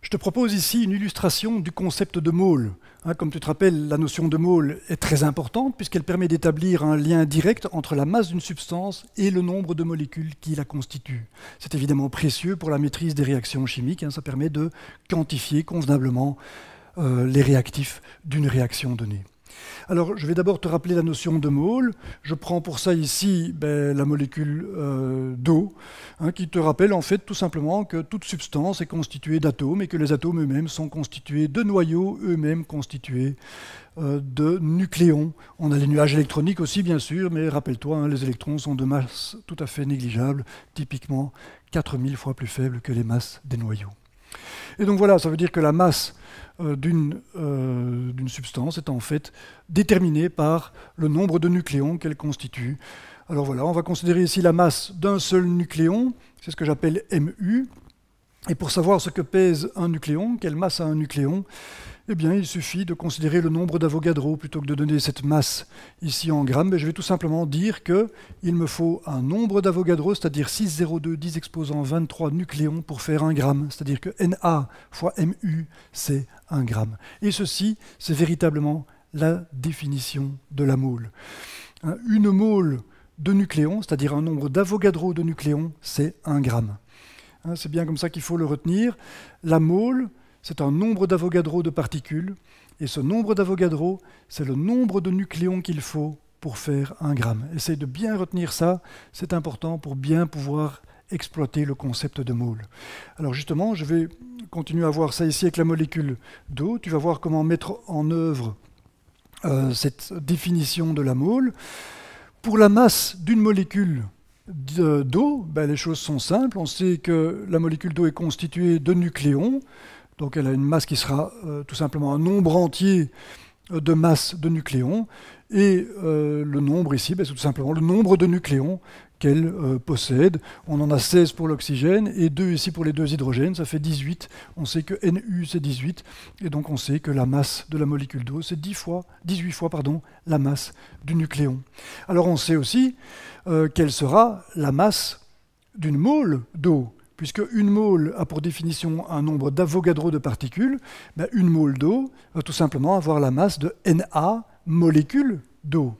Je te propose ici une illustration du concept de mole. Comme tu te rappelles, la notion de mole est très importante puisqu'elle permet d'établir un lien direct entre la masse d'une substance et le nombre de molécules qui la constituent. C'est évidemment précieux pour la maîtrise des réactions chimiques. Ça permet de quantifier convenablement les réactifs d'une réaction donnée. Alors, je vais d'abord te rappeler la notion de mole. Je prends pour ça ici la molécule d'eau, qui te rappelle en fait tout simplement que toute substance est constituée d'atomes et que les atomes eux-mêmes sont constitués de noyaux, eux-mêmes constitués de nucléons. On a les nuages électroniques aussi, bien sûr, mais rappelle-toi, les électrons sont de masse tout à fait négligeable, typiquement 4000 fois plus faible que les masses des noyaux. Et donc voilà, ça veut dire que la masse d'une substance est en fait déterminée par le nombre de nucléons qu'elle constitue. Alors voilà, on va considérer ici la masse d'un seul nucléon, c'est ce que j'appelle Mu. Et pour savoir ce que pèse un nucléon, quelle masse a un nucléon, eh bien, il suffit de considérer le nombre d'Avogadro plutôt que de donner cette masse ici en grammes. Je vais tout simplement dire qu'il me faut un nombre d'Avogadro, c'est-à-dire 6,02 10 exposant 23 nucléons pour faire 1 gramme. C'est-à-dire que Na fois Mu, c'est 1 gramme. Et ceci, c'est véritablement la définition de la mole. Une mole de nucléons, c'est-à-dire un nombre d'Avogadro de nucléons, c'est 1 gramme. C'est bien comme ça qu'il faut le retenir. La mole, c'est un nombre d'Avogadro de particules, et ce nombre d'Avogadro, c'est le nombre de nucléons qu'il faut pour faire 1 gramme. Essaye de bien retenir ça, c'est important pour bien pouvoir exploiter le concept de mole. Alors justement, je vais continuer à voir ça ici avec la molécule d'eau. Tu vas voir comment mettre en œuvre cette définition de la mole. Pour la masse d'une molécule d'eau, les choses sont simples. On sait que la molécule d'eau est constituée de nucléons. Donc elle a une masse qui sera tout simplement un nombre entier de masses de nucléons. Et le nombre ici, c'est tout simplement le nombre de nucléons qu'elle possède. On en a 16 pour l'oxygène et 2 ici pour les 2 hydrogènes, ça fait 18. On sait que Nu c'est 18 et donc on sait que la masse de la molécule d'eau c'est 18 fois la masse du nucléon. Alors on sait aussi quelle sera la masse d'une mole d'eau. Puisque une mole a pour définition un nombre d'Avogadro de particules, une mole d'eau va tout simplement avoir la masse de Na molécules d'eau.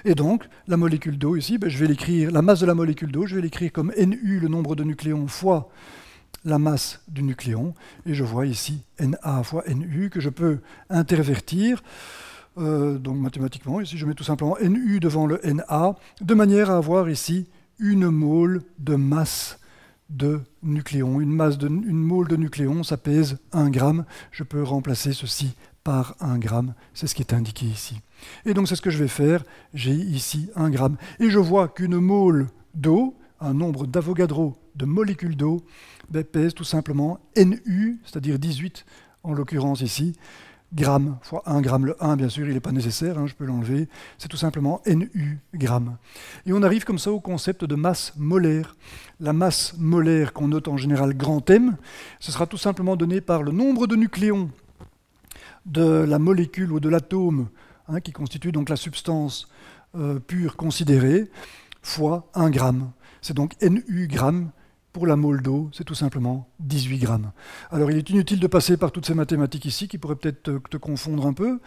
Et donc, la molécule d'eau ici, je vais l'écrire, la masse de la molécule d'eau, je vais l'écrire comme Nu, le nombre de nucléons, fois la masse du nucléon. Et je vois ici Na fois Nu que je peux intervertir. Donc mathématiquement, ici je mets tout simplement Nu devant le Na, de manière à avoir ici une mole de masse de nucléons. Une mole de nucléons, ça pèse 1 gramme. Je peux remplacer ceci par 1 gramme. C'est ce qui est indiqué ici. Et donc c'est ce que je vais faire. J'ai ici 1 gramme. Et je vois qu'une mole d'eau, un nombre d'Avogadro de molécules d'eau, pèse tout simplement Nu, c'est-à-dire 18 en l'occurrence ici, grammes fois 1 gramme. Le 1, bien sûr, il n'est pas nécessaire, je peux l'enlever. C'est tout simplement Nu grammes. Et on arrive comme ça au concept de masse molaire. La masse molaire qu'on note en général grand M, ce sera tout simplement donné par le nombre de nucléons de la molécule ou de l'atome qui constitue donc la substance pure considérée, fois 1 gramme. C'est donc Nu grammes. Pour la mole d'eau, c'est tout simplement 18 grammes. Alors il est inutile de passer par toutes ces mathématiques ici qui pourraient peut-être te confondre un peu.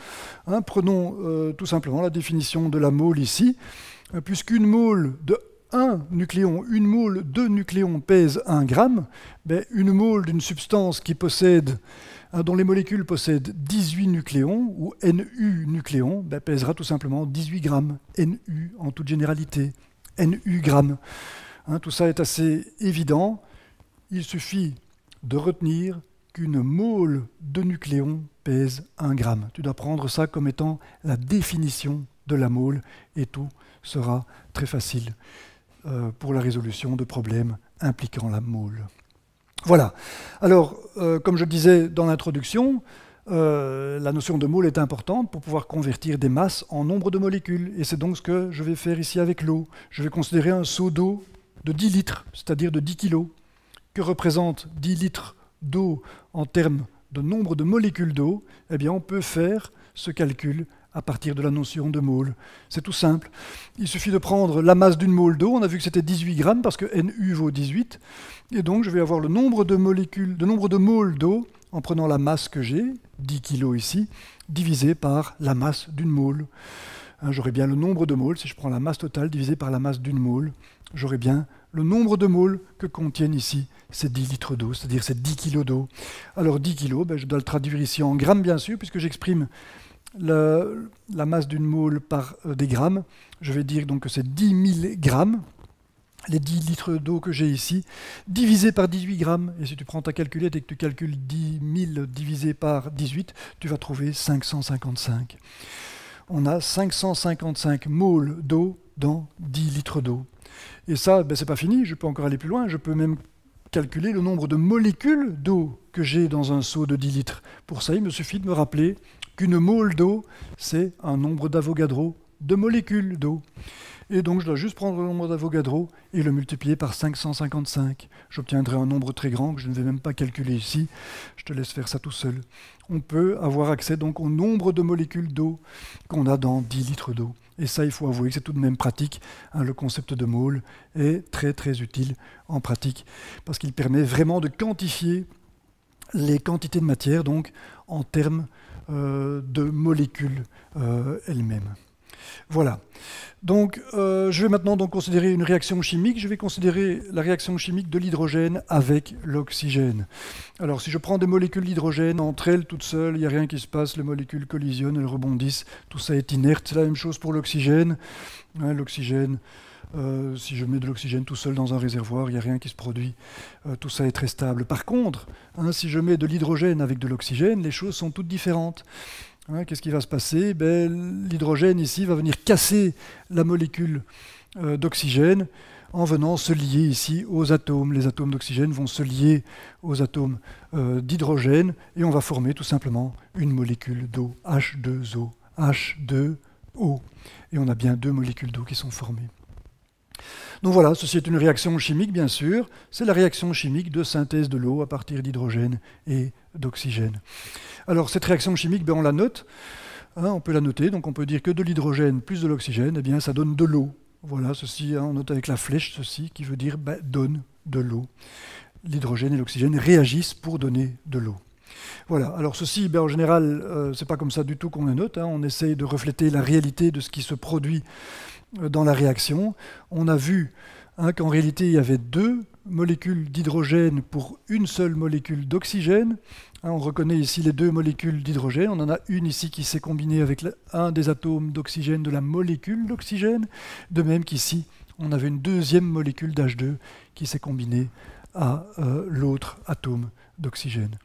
Prenons tout simplement la définition de la mole ici. Puisqu'une mole de 1 nucléon, une mole de nucléon pèse 1 gramme, une mole d'une substance qui possède, dont les molécules possèdent 18 nucléons, ou Nu nucléons, pèsera tout simplement 18 grammes. Nu en toute généralité. Nu grammes. Tout ça est assez évident. Il suffit de retenir qu'une mole de nucléon pèse 1 gramme. Tu dois prendre ça comme étant la définition de la mole et tout sera très facile pour la résolution de problèmes impliquant la mole. Voilà. Alors, comme je le disais dans l'introduction, la notion de mole est importante pour pouvoir convertir des masses en nombre de molécules. Et c'est donc ce que je vais faire ici avec l'eau. Je vais considérer un seau d'eau de 10 litres, c'est-à-dire de 10 kg. Que représente 10 litres d'eau en termes de nombre de molécules d'eau? Eh bien, on peut faire ce calcul à partir de la notion de mole. C'est tout simple. Il suffit de prendre la masse d'une mole d'eau. On a vu que c'était 18 grammes parce que NU vaut 18. Et donc je vais avoir le nombre de molécules, le nombre de moles d'eau en prenant la masse que j'ai, 10 kg ici, divisé par la masse d'une mole. Hein, j'aurai bien le nombre de moles, si je prends la masse totale divisée par la masse d'une mole, j'aurai bien le nombre de moles que contiennent ici ces 10 litres d'eau, c'est-à-dire ces 10 kg d'eau. Alors 10 kg, ben, je dois le traduire ici en grammes bien sûr, puisque j'exprime la masse d'une mole par des grammes. Je vais dire donc que c'est 10 000 grammes, les 10 litres d'eau que j'ai ici, divisé par 18 grammes. Et si tu prends ta calculette et que tu calcules 10 000 divisé par 18, tu vas trouver 555. On a 555 moles d'eau dans 10 litres d'eau. Et ça, ben, c'est pas fini, je peux encore aller plus loin, je peux même calculer le nombre de molécules d'eau que j'ai dans un seau de 10 litres. Pour ça, il me suffit de me rappeler qu'une mole d'eau, c'est un nombre d'Avogadro de molécules d'eau. Et donc je dois juste prendre le nombre d'Avogadro et le multiplier par 555. J'obtiendrai un nombre très grand que je ne vais même pas calculer ici. Je te laisse faire ça tout seul. On peut avoir accès donc au nombre de molécules d'eau qu'on a dans 10 litres d'eau. Et ça, il faut avouer que c'est tout de même pratique. Hein, le concept de mole est très très utile en pratique parce qu'il permet vraiment de quantifier les quantités de matière donc en termes de molécules elles-mêmes. Voilà. Donc, je vais maintenant donc considérer une réaction chimique. Je vais considérer la réaction chimique de l'hydrogène avec l'oxygène. Alors, si je prends des molécules d'hydrogène, entre elles, toutes seules, il n'y a rien qui se passe, les molécules collisionnent, elles rebondissent, tout ça est inerte. C'est la même chose pour l'oxygène. Hein, l'oxygène, si je mets de l'oxygène tout seul dans un réservoir, il n'y a rien qui se produit. Tout ça est très stable. Par contre, hein, si je mets de l'hydrogène avec de l'oxygène, les choses sont toutes différentes. Hein, qu'est-ce qui va se passer? Ben, l'hydrogène ici va venir casser la molécule d'oxygène en venant se lier ici aux atomes. Les atomes d'oxygène vont se lier aux atomes d'hydrogène et on va former tout simplement une molécule d'eau, H2O, H2O. Et on a bien deux molécules d'eau qui sont formées. Donc voilà, ceci est une réaction chimique, bien sûr. C'est la réaction chimique de synthèse de l'eau à partir d'hydrogène et d'oxygène. Alors cette réaction chimique, ben, on la note. Hein, on peut la noter, donc on peut dire que de l'hydrogène plus de l'oxygène, eh bien, ça donne de l'eau. Voilà, ceci, hein, on note avec la flèche ceci, qui veut dire ben, donne de l'eau. L'hydrogène et l'oxygène réagissent pour donner de l'eau. Voilà, alors ceci, ben, en général, c'est pas comme ça du tout qu'on la note. Hein, on essaye de refléter la réalité de ce qui se produit dans la réaction. On a vu hein, qu'en réalité, il y avait deux molécules d'hydrogène pour une seule molécule d'oxygène. Hein, on reconnaît ici les deux molécules d'hydrogène. On en a une ici qui s'est combinée avec un des atomes d'oxygène de la molécule d'oxygène. De même qu'ici, on avait une deuxième molécule d'H2 qui s'est combinée à l'autre atome d'oxygène.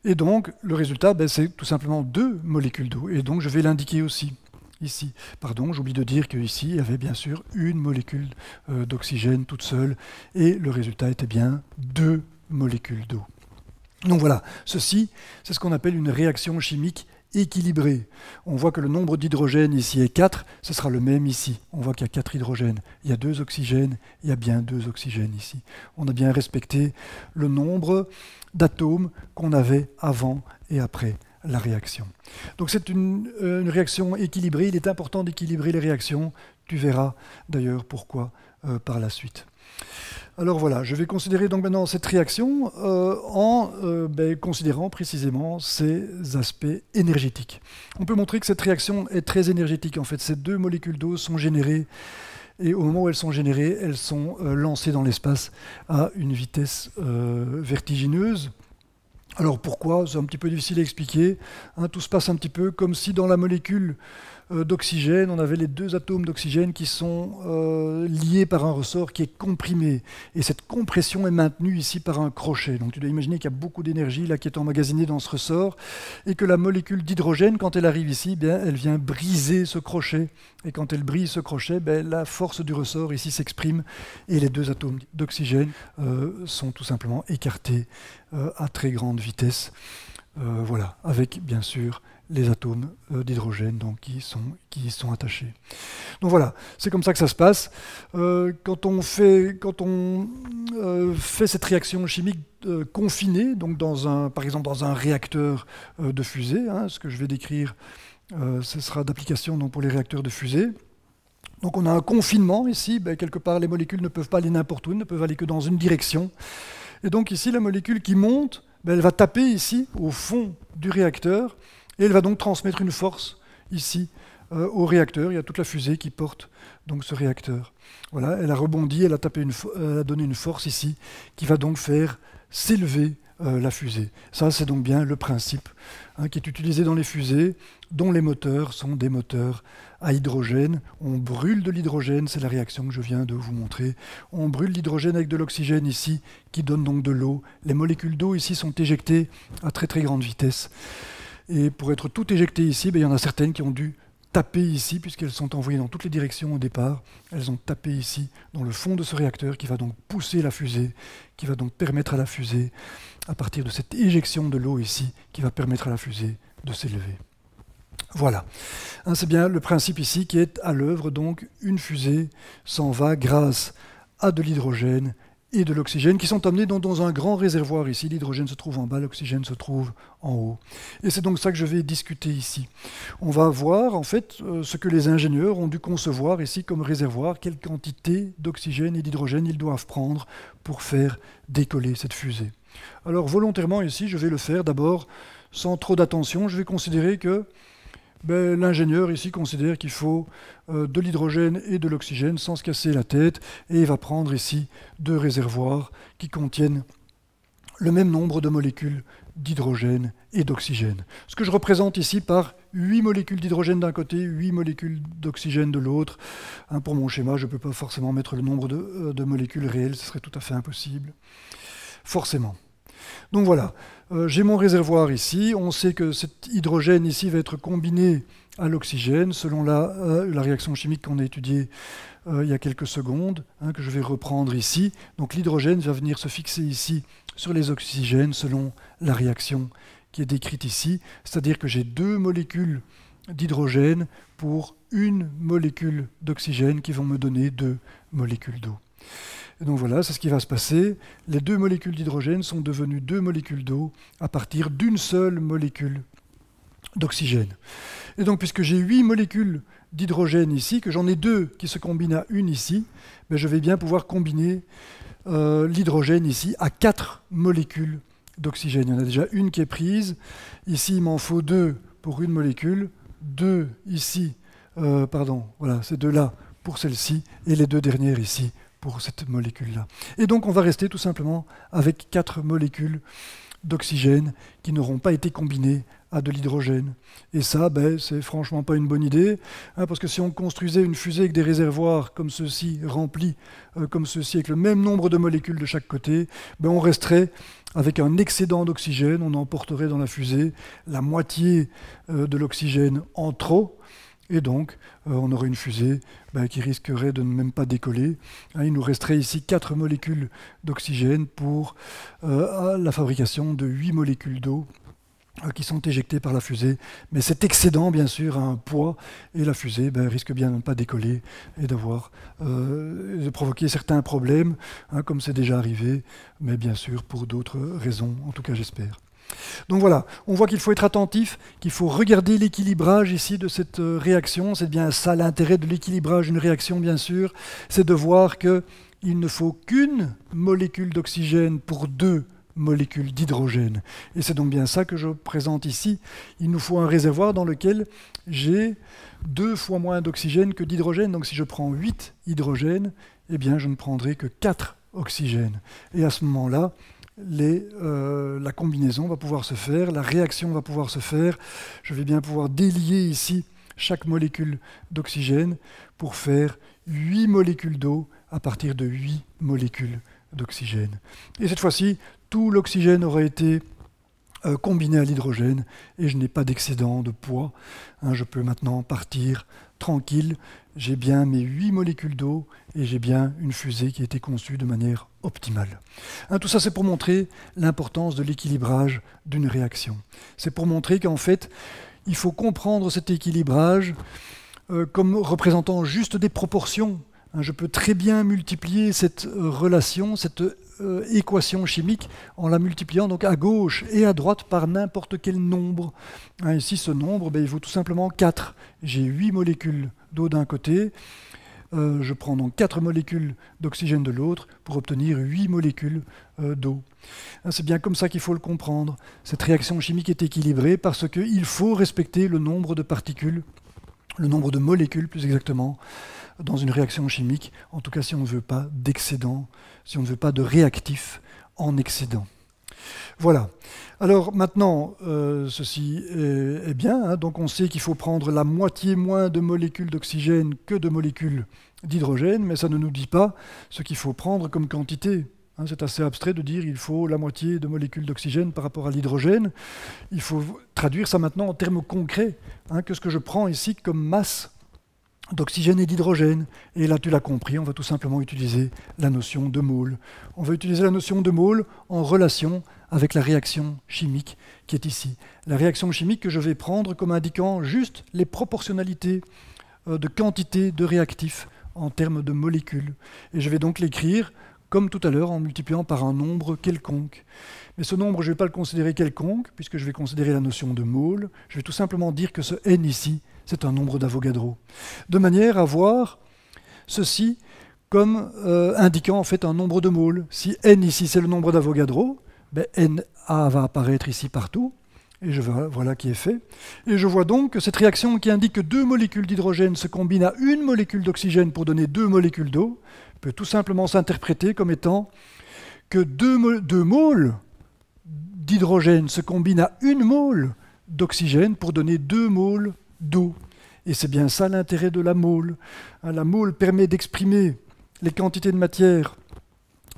Et donc, le résultat, ben, c'est tout simplement deux molécules d'eau. Et donc, je vais l'indiquer aussi. Ici, pardon, j'oublie de dire qu'ici, il y avait bien sûr une molécule d'oxygène toute seule, et le résultat était bien deux molécules d'eau. Donc voilà, ceci, c'est ce qu'on appelle une réaction chimique équilibrée. On voit que le nombre d'hydrogènes ici est 4, ce sera le même ici. On voit qu'il y a 4 hydrogènes, il y a 2 oxygènes, il y a bien 2 oxygènes ici. On a bien respecté le nombre d'atomes qu'on avait avant et après la réaction. Donc c'est une réaction équilibrée. Il est important d'équilibrer les réactions. Tu verras d'ailleurs pourquoi par la suite. Alors voilà, je vais considérer donc maintenant cette réaction en considérant précisément ses aspects énergétiques. On peut montrer que cette réaction est très énergétique. En fait, ces deux molécules d'eau sont générées et au moment où elles sont générées, elles sont lancées dans l'espace à une vitesse vertigineuse. Alors pourquoi? C'est un petit peu difficile à expliquer. Hein, tout se passe un petit peu comme si dans la molécule d'oxygène, on avait les deux atomes d'oxygène qui sont liés par un ressort qui est comprimé. Et cette compression est maintenue ici par un crochet. Donc tu dois imaginer qu'il y a beaucoup d'énergie là qui est emmagasinée dans ce ressort et que la molécule d'hydrogène, quand elle arrive ici, bien, elle vient briser ce crochet. Et quand elle brise ce crochet, ben, la force du ressort ici s'exprime et les deux atomes d'oxygène sont tout simplement écartés à très grande vitesse. Voilà, avec bien sûr les atomes d'hydrogène qui sont attachés. Donc voilà, c'est comme ça que ça se passe. Quand on fait cette réaction chimique confinée, donc par exemple dans un réacteur de fusée, hein, ce que je vais décrire Ce sera d'application pour les réacteurs de fusée. Donc on a un confinement ici, quelque part les molécules ne peuvent pas aller n'importe où, ne peuvent aller que dans une direction. Et donc ici la molécule qui monte, elle va taper ici au fond du réacteur et elle va donc transmettre une force ici au réacteur. Il y a toute la fusée qui porte donc ce réacteur. Voilà, elle a rebondi, elle a donné une force ici qui va donc faire s'élever la fusée. Ça, c'est donc bien le principe qui est utilisé dans les fusées, dont les moteurs sont des moteurs à hydrogène. On brûle de l'hydrogène, c'est la réaction que je viens de vous montrer. On brûle l'hydrogène avec de l'oxygène ici, qui donne donc de l'eau. Les molécules d'eau ici sont éjectées à très très grande vitesse. Et pour être toutes éjectées ici, il y en a certaines qui ont dû taper ici, puisqu'elles sont envoyées dans toutes les directions au départ. Elles ont tapé ici, dans le fond de ce réacteur, qui va donc pousser la fusée, qui va donc permettre à la fusée, à partir de cette éjection de l'eau ici, qui va permettre à la fusée de s'élever. Voilà, c'est bien le principe ici qui est à l'œuvre. Donc une fusée s'en va grâce à de l'hydrogène et de l'oxygène qui sont amenés dans un grand réservoir ici. L'hydrogène se trouve en bas, l'oxygène se trouve en haut. Et c'est donc ça que je vais discuter ici. On va voir en fait ce que les ingénieurs ont dû concevoir ici comme réservoir, quelle quantité d'oxygène et d'hydrogène ils doivent prendre pour faire décoller cette fusée. Alors volontairement ici, je vais le faire d'abord sans trop d'attention. Je vais considérer que l'ingénieur ici considère qu'il faut de l'hydrogène et de l'oxygène sans se casser la tête, et il va prendre ici 2 réservoirs qui contiennent le même nombre de molécules d'hydrogène et d'oxygène. Ce que je représente ici par 8 molécules d'hydrogène d'un côté, 8 molécules d'oxygène de l'autre. Pour mon schéma, je ne peux pas forcément mettre le nombre de molécules réelles, ce serait tout à fait impossible. Forcément. Donc voilà, j'ai mon réservoir ici. On sait que cet hydrogène ici va être combiné à l'oxygène selon la réaction chimique qu'on a étudiée il y a quelques secondes, que je vais reprendre ici. Donc l'hydrogène va venir se fixer ici sur les oxygènes selon la réaction qui est décrite ici. C'est-à-dire que j'ai 2 molécules d'hydrogène pour 1 molécule d'oxygène qui vont me donner 2 molécules d'eau. Et donc voilà, c'est ce qui va se passer. Les 2 molécules d'hydrogène sont devenues 2 molécules d'eau à partir d'une seule molécule d'oxygène. Et donc puisque j'ai 8 molécules d'hydrogène ici, que j'en ai 2 qui se combinent à une ici, je vais bien pouvoir combiner l'hydrogène ici à 4 molécules d'oxygène. Il y en a déjà une qui est prise. Ici, il m'en faut 2 pour une molécule, 2 ici, voilà, ces 2-là pour celle-ci, et les 2 dernières ici pour cette molécule-là. Et donc on va rester tout simplement avec 4 molécules d'oxygène qui n'auront pas été combinées à de l'hydrogène. Et ça, c'est franchement pas une bonne idée, parce que si on construisait une fusée avec des réservoirs comme ceux-ci, remplis comme ceux-ci, avec le même nombre de molécules de chaque côté, on resterait avec un excédent d'oxygène, on emporterait dans la fusée la moitié de l'oxygène en trop, et donc on aurait une fusée qui risquerait de ne même pas décoller. Il nous resterait ici 4 molécules d'oxygène pour la fabrication de 8 molécules d'eau qui sont éjectées par la fusée. Mais cet excédent, bien sûr, a un poids, et la fusée risque bien de ne pas décoller et de provoquer certains problèmes, comme c'est déjà arrivé, mais bien sûr pour d'autres raisons, en tout cas j'espère. Donc voilà, on voit qu'il faut être attentif, qu'il faut regarder l'équilibrage ici de cette réaction. C'est bien ça l'intérêt de l'équilibrage d'une réaction, bien sûr, c'est de voir qu'il ne faut qu'une molécule d'oxygène pour 2 molécules d'hydrogène. Et c'est donc bien ça que je présente ici. Il nous faut un réservoir dans lequel j'ai 2 fois moins d'oxygène que d'hydrogène. Donc si je prends 8 hydrogènes, je ne prendrai que 4 oxygènes. Et à ce moment-là, la combinaison va pouvoir se faire, la réaction va pouvoir se faire. Je vais bien pouvoir délier ici chaque molécule d'oxygène pour faire 8 molécules d'eau à partir de 8 molécules d'oxygène. Et cette fois-ci, tout l'oxygène aura été combiné à l'hydrogène et je n'ai pas d'excédent de poids. Je peux maintenant partir tranquille. J'ai bien mes 8 molécules d'eau et j'ai bien une fusée qui a été conçue de manière optimale. Tout ça, c'est pour montrer l'importance de l'équilibrage d'une réaction. C'est pour montrer qu'en fait, il faut comprendre cet équilibrage comme représentant juste des proportions Je peux très bien multiplier cette relation, cette équation chimique, en la multipliant donc à gauche et à droite par n'importe quel nombre. Ici, ce nombre, il vaut tout simplement 4. J'ai 8 molécules d'eau d'un côté. Je prends donc 4 molécules d'oxygène de l'autre pour obtenir 8 molécules d'eau. C'est bien comme ça qu'il faut le comprendre. Cette réaction chimique est équilibrée parce qu'il faut respecter le nombre de particules, le nombre de molécules plus exactement, dans une réaction chimique, en tout cas si on ne veut pas d'excédent, si on ne veut pas de réactif en excédent. Voilà. Alors maintenant, ceci est bien, donc on sait qu'il faut prendre la moitié moins de molécules d'oxygène que de molécules d'hydrogène, mais ça ne nous dit pas ce qu'il faut prendre comme quantité. C'est assez abstrait de dire qu'il faut la moitié de molécules d'oxygène par rapport à l'hydrogène. Il faut traduire ça maintenant en termes concrets, que ce que je prends ici comme masse d'oxygène et d'hydrogène. Et là, tu l'as compris, on va tout simplement utiliser la notion de mole. On va utiliser la notion de mole en relation avec la réaction chimique qui est ici. La réaction chimique que je vais prendre comme indiquant juste les proportionnalités de quantité de réactifs en termes de molécules. Et je vais donc l'écrire comme tout à l'heure en multipliant par un nombre quelconque. Mais ce nombre, je ne vais pas le considérer quelconque, puisque je vais considérer la notion de mole. Je vais tout simplement dire que ce n ici, c'est un nombre d'Avogadro. De manière à voir ceci comme indiquant en fait un nombre de moles. Si n ici, c'est le nombre d'Avogadro, Na va apparaître ici partout. Et voilà qui est fait. Et je vois donc que cette réaction qui indique que 2 molécules d'hydrogène se combinent à une molécule d'oxygène pour donner 2 molécules d'eau peut tout simplement s'interpréter comme étant que 2 moles d'hydrogène se combinent à 1 mole d'oxygène pour donner 2 moles d'eau. Et c'est bien ça l'intérêt de la mole. La mole permet d'exprimer les quantités de matière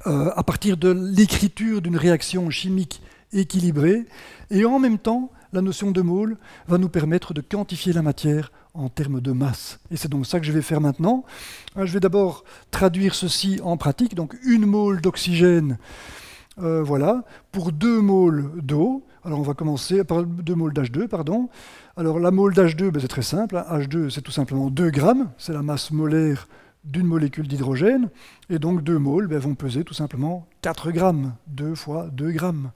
à partir de l'écriture d'une réaction chimique équilibrée, et en même temps, la notion de mole va nous permettre de quantifier la matière en termes de masse. Et c'est donc ça que je vais faire maintenant. Je vais d'abord traduire ceci en pratique, donc 1 mole d'oxygène, voilà, pour 2 moles d'eau. Alors on va commencer par 2 moles d'H2, pardon. Alors la mole d'H2, c'est très simple, H2 c'est tout simplement 2 grammes, c'est la masse molaire d'une molécule d'hydrogène, et donc 2 moles vont peser tout simplement 4 grammes, 2 fois 2 grammes.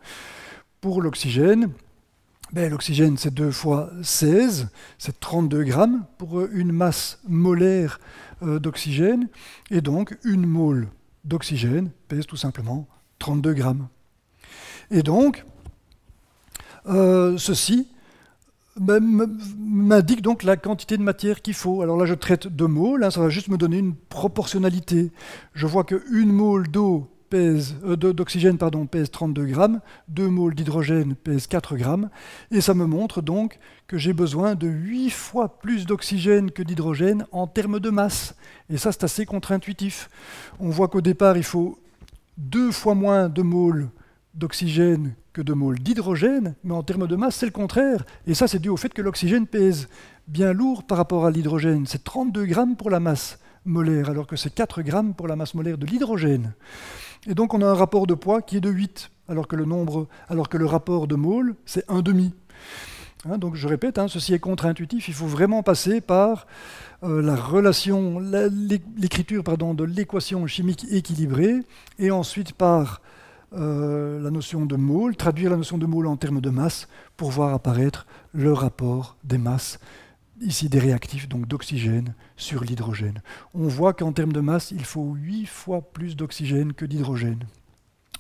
Pour l'oxygène, l'oxygène c'est 2 fois 16, c'est 32 grammes pour une masse molaire d'oxygène, et donc 1 mole d'oxygène pèse tout simplement 32 grammes. Et donc, ceci m'indique donc la quantité de matière qu'il faut. Alors là, je traite de moles, ça va juste me donner une proportionnalité. Je vois que 1 mole d'oxygène pèse 32 grammes, 2 moles d'hydrogène pèsent 4 grammes, et ça me montre donc que j'ai besoin de 8 fois plus d'oxygène que d'hydrogène en termes de masse. Et ça, c'est assez contre-intuitif. On voit qu'au départ, il faut 2 fois moins de moles d'oxygène que de moles d'hydrogène, mais en termes de masse, c'est le contraire. Et ça, c'est dû au fait que l'oxygène pèse bien lourd par rapport à l'hydrogène. C'est 32 grammes pour la masse molaire, alors que c'est 4 grammes pour la masse molaire de l'hydrogène. Et donc, on a un rapport de poids qui est de 8, alors que le rapport de moles, c'est 1,5. Donc, je répète, ceci est contre-intuitif. Il faut vraiment passer par la relation, l'écriture de l'équation chimique équilibrée, et ensuite par la notion de mole, traduire la notion de mole en termes de masse pour voir apparaître le rapport des masses, ici des réactifs, donc d'oxygène sur l'hydrogène. On voit qu'en termes de masse, il faut 8 fois plus d'oxygène que d'hydrogène.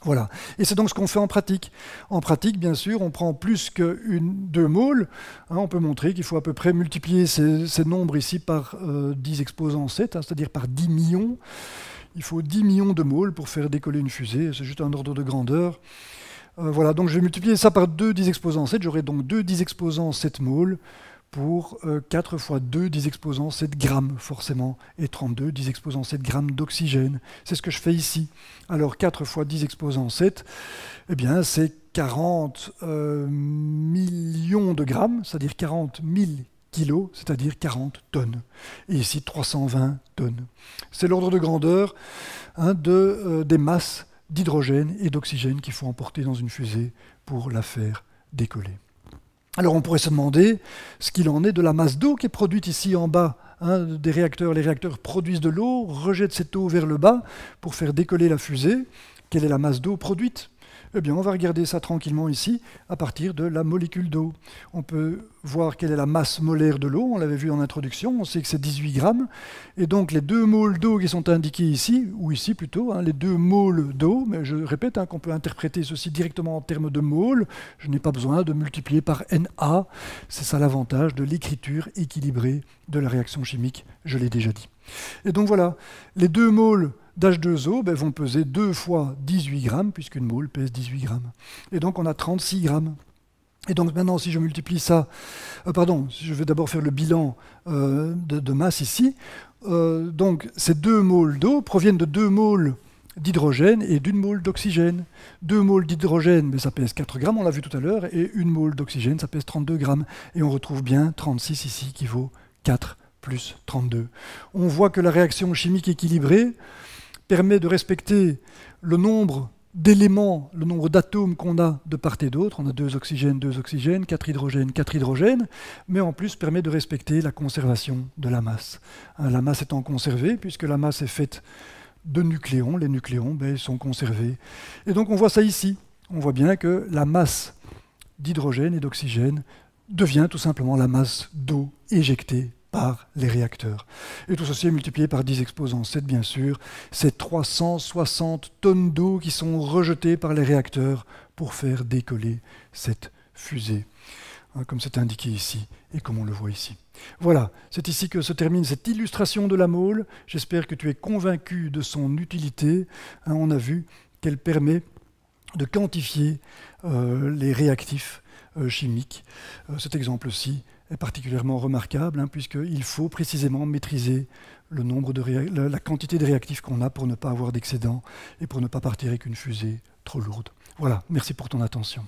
Voilà. Et c'est donc ce qu'on fait en pratique. En pratique, bien sûr, on prend plus que 2 moles. On peut montrer qu'il faut à peu près multiplier ces nombres ici par 10 exposant 7, c'est-à-dire par 10 millions. Il faut 10 millions de moles pour faire décoller une fusée, c'est juste un ordre de grandeur. Voilà, donc je vais multiplier ça par 2 10 exposant 7, j'aurai donc 2 10 exposant 7 moles pour 4 fois 2 10 exposant 7 grammes, forcément, et 32 10 exposant 7 grammes d'oxygène. C'est ce que je fais ici. Alors 4 fois 10 exposant 7, c'est 40 millions de grammes, c'est-à-dire 40 000 kilos, c'est-à-dire 40 tonnes. Et ici, 320 tonnes. C'est l'ordre de grandeur des masses d'hydrogène et d'oxygène qu'il faut emporter dans une fusée pour la faire décoller. Alors on pourrait se demander ce qu'il en est de la masse d'eau qui est produite ici en bas des réacteurs. Les réacteurs produisent de l'eau, rejettent cette eau vers le bas pour faire décoller la fusée. Quelle est la masse d'eau produite? Eh bien, on va regarder ça tranquillement ici, à partir de la molécule d'eau. On peut voir quelle est la masse molaire de l'eau, on l'avait vu en introduction, on sait que c'est 18 grammes. Et donc, les 2 moles d'eau qui sont indiqués ici, ou ici plutôt, les 2 moles d'eau, mais je répète qu'on peut interpréter ceci directement en termes de moles, je n'ai pas besoin de multiplier par Na, c'est ça l'avantage de l'écriture équilibrée de la réaction chimique, je l'ai déjà dit. Et donc voilà, les 2 moles d'H2O vont peser 2 fois 18 grammes, puisqu'une mole pèse 18 grammes. Et donc on a 36 grammes. Et donc maintenant, si je multiplie ça, je vais d'abord faire le bilan de masse ici. Donc ces 2 moles d'eau proviennent de 2 moles d'hydrogène et d'1 mole d'oxygène. 2 moles d'hydrogène, ça pèse 4 grammes, on l'a vu tout à l'heure, et 1 mole d'oxygène, ça pèse 32 grammes. Et on retrouve bien 36 ici, qui vaut 4 plus 32. On voit que la réaction chimique équilibrée permet de respecter le nombre d'éléments, le nombre d'atomes qu'on a de part et d'autre. On a 2 oxygènes, 4 hydrogènes, 4 hydrogènes, mais en plus permet de respecter la conservation de la masse. La masse étant conservée, puisque la masse est faite de nucléons, les nucléons sont conservés. Et donc on voit ça ici. On voit bien que la masse d'hydrogène et d'oxygène devient tout simplement la masse d'eau éjectée par les réacteurs. Et tout ceci est multiplié par 10 exposant 7, bien sûr. C'est 360 tonnes d'eau qui sont rejetées par les réacteurs pour faire décoller cette fusée, comme c'est indiqué ici et comme on le voit ici. Voilà, c'est ici que se termine cette illustration de la mole. J'espère que tu es convaincu de son utilité. On a vu qu'elle permet de quantifier les réactifs chimiques. Cet exemple-ci est particulièrement remarquable, puisqu'il faut précisément maîtriser le nombre la quantité de réactifs qu'on a pour ne pas avoir d'excédent et pour ne pas partir avec une fusée trop lourde. Voilà, merci pour ton attention.